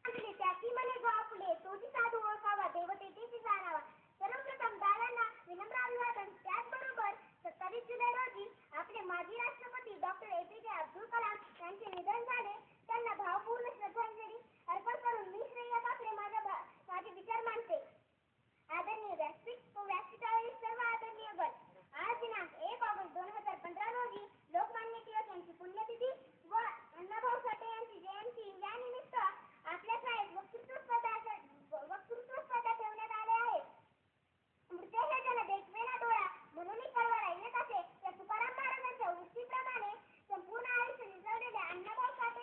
आपले त्याची मने आपले तोची साधू ओळखावा देवतेची जाणावा. सर्वप्रथम दादांना विनम्र अभिवादन. त्याचबरोबर 27 जुलै रोजी आपले माजी राष्ट्रपती डॉक्टर APJ अब्दुल कलाम यांचे निधन झाले. त्यांना भावपूर्ण श्रद्धांजली अर्पण करून मी श्रेया काकडे माझे विचार मांडते. आदरणीय व्यासपीठ व व्यासपीठावरील सर्व आदरणीय गण, आज दिनांक 1 ऑगस्ट 2015 रोजी लोकमान्य टिळक यांची पुण्यतिथी व अण्णाभाऊ साठे यांची जयंती या निमित्त आपल्या शाळेत वक्तृत्व स्पर्धा ठेवण्यात आल्या आहेत. मृत्यूचे जन देखवेना डोळा म्हणून कळवळा येत असे. या तुकाराम महाराजांच्या वृत्तीप्रमाणे संपूर्ण आयुष्य निजवलेल्या अण्णाभाऊ साठे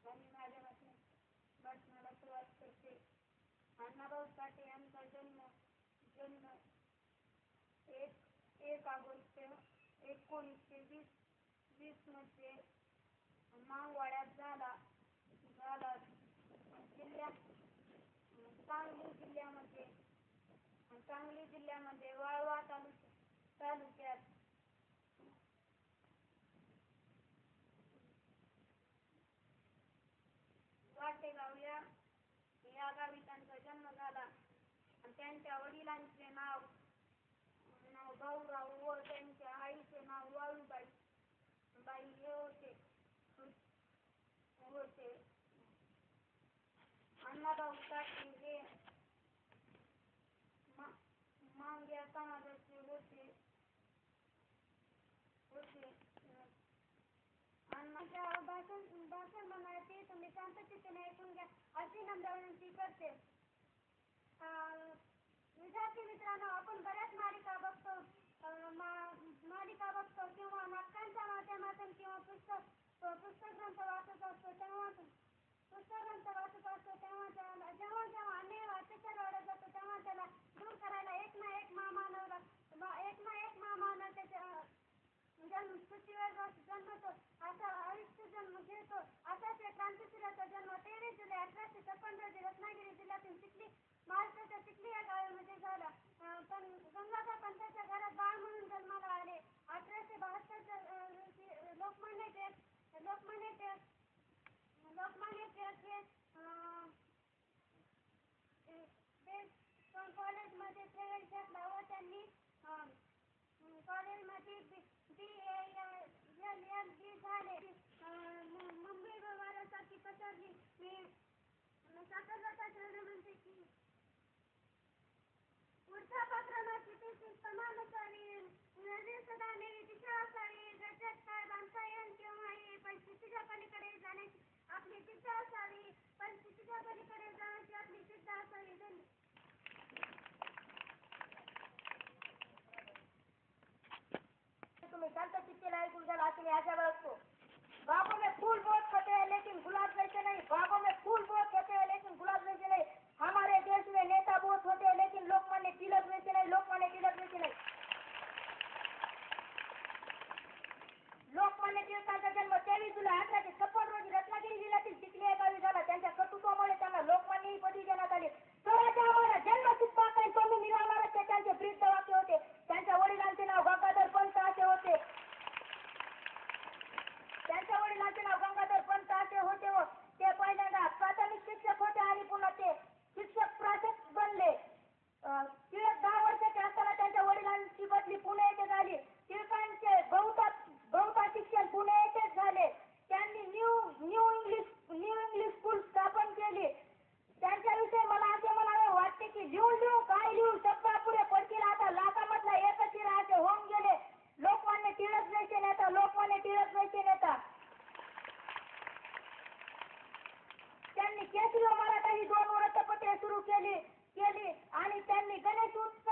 आणि माझ्या भाषणाला सुरुवात करते. अण्णाभाऊ साठे यांचा जन्म 1 ऑगस्ट 1920 मध्ये मावळवाड्यात झाला. सांगली जिल्ह्यामध्ये वाळवा तालुक्यात वाटेगाव या गावी त्यांचा जन्म झाला. त्यांच्या वडिलांचे नाव भाऊराव व त्यांच्या आईचे नाव वाळूबाई हे होते. अण्णाभाऊ साठे हे मांग्या समाजाचे होते. अण्णाच्या भाषण म्हणायचे तुम्ही शांततेने ऐकून घ्या अशी नम्र विनंती करते. विद्यार्थी मित्रांनो, आपण बऱ्याच मालिका बघतो किंवा नाटकांच्या माध्यमातून किंवा पुस्तक ग्रंथ वाचत असतो तेव्हा जेव्हा अन्याय अत्याचार वाढत जातो तेव्हा त्याला दूर करायला एक ना एक महामानव त्याच्या पृथ्वीवर जन्मतो. असा आयुष्य जन्म घेतो. असाच एक क्रांतिसिराचा जन्म 23 जुलै 1856 रोजी रत्नागिरी जिल्ह्यातील महाराष्ट्राच्या चिखली या गावामध्ये झाला. पण गंगाधर पंतांच्या घरात बाळ म्हणून जन्माला आले. 1872 लोकमान्य टिळक हे कॉलेजमध्ये प्रवेश घेतला व त्यांनी कॉलेजमध्ये BA-LLB झाले. मुंबई व्यवहारासाठी पसरली. मी साखरपटा शहर म्हणते की पुढच्या प्रकरणाची ती समानुसारी नजर सदा नेहमी दिशा असावी. घरच्यात काय बांधता येईल किंवा पण शिस्तीच्या पलीकडे जाण्याची आपली जिद्द असावी. तुम्ही शांत चित्तेला ऐकून घ्याल अशी मी आशा बाळगतो. बागों में फूल बहुत खिलते हैं लेकिन गुलाब जैसे नहीं. बागों में फूल बहुत खिलते हैं लेकिन गुलाब जैसे नहीं. हमारे देश में नेता बहुत होते हैं लेकिन लोकमान्य तिलक जैसे नहीं. लोकमान्य टिळकांचा जन्म 23 जुलै 1856 रोजी रत्नागिरी जिल्ह्यातील चिखली या गावी झाला. त्यांच्या कर्तृत्वामुळे त्यांना लोकमान्य ही पदवी देण्यात आली. स्वराज्य हमारा जन्मसिद्ध हक्क है तो मी मिळवणारच हे त्यांचे ब्रीद वाक्य होते. त्यांच्या वडिलांचे नाव गंगाधर पंत असे होते. व ते पहिल्यांदा प्राथमिक शिक्षक होते आणि पुन्हा ते शिक्षक प्राध्यापक बनले. टिळक 10 वर्षाचे असताना त्यांच्या वडिलांची बदली पुणे येथे झाली. टिळकांचे बहुता शिक्षण पुणे येथेच झाले. त्यांनी न्यू इंग्लिश स्कूल स्थापन केली. त्यांच्याविषयी मला असे म्हणावे वाटते की लिहून काय लिहू शब्द पुढे पडतील. आता लाखामधला एकच हिरा असे होऊन गेले. लोकमान्य टिळक जैसे नेता. त्यांनी केसरी व मराठा ही 2 वृत्तपत्रे सुरू केली आणि त्यांनी गणेश उत्सव